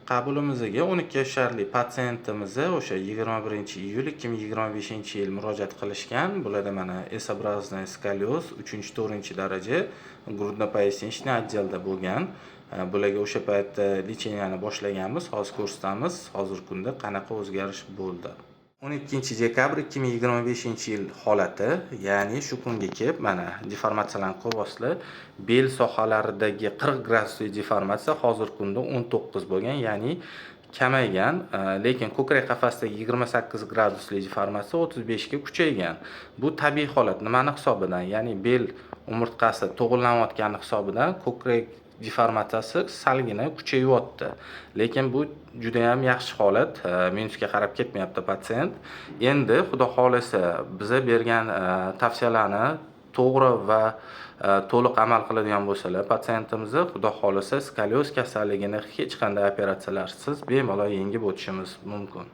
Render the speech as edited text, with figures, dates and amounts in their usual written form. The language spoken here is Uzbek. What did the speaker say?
Qabulimizga 12 yoshli patsientimiz o'sha 21 iyul 2025-yil murojaat qilishgan. Bularda mana S-образный skolioz 3-4 daraja grudno-поясничный отделda bo'lgan. Bularga o'sha paytda lecheniyani boshlaganmiz, hozir ko'rsatamiz. Hozirgi kunda qanaqa o'zgarish bo'ldi. 12 dekabr 2025-yil holati, ya'ni shu kunga kelib mana deformatsiyalarni ko'ryapsizlar. Bel sohalaridagi 40 gradusli deformatsiya hozirgi kunda 19 bo'lgan, ya'ni kamaygan, lekin ko'krak qafasidagi 28 gradusli deformatsiya 35 ga kuchaygan. Bu tabiiy holat. Nimani hisobidan? Ya'ni bel umurtqasi to'g'irlanayotgani hisobidan ko'krak deformatsiyasi salgina kuchayyapti. Lekin bu juda ham yaxshi holat, minusga qarab ketmayapti patsient. Endi xudo xolisa biza bergan tavsiyalarni to'g'ri va to'liq amal qiladigan bo'lsalar, patsientimiz xudo xolisa skolioz kasalligini hech qanday operatsiyalarsiz bemalol yengib o'tishimiz mumkin.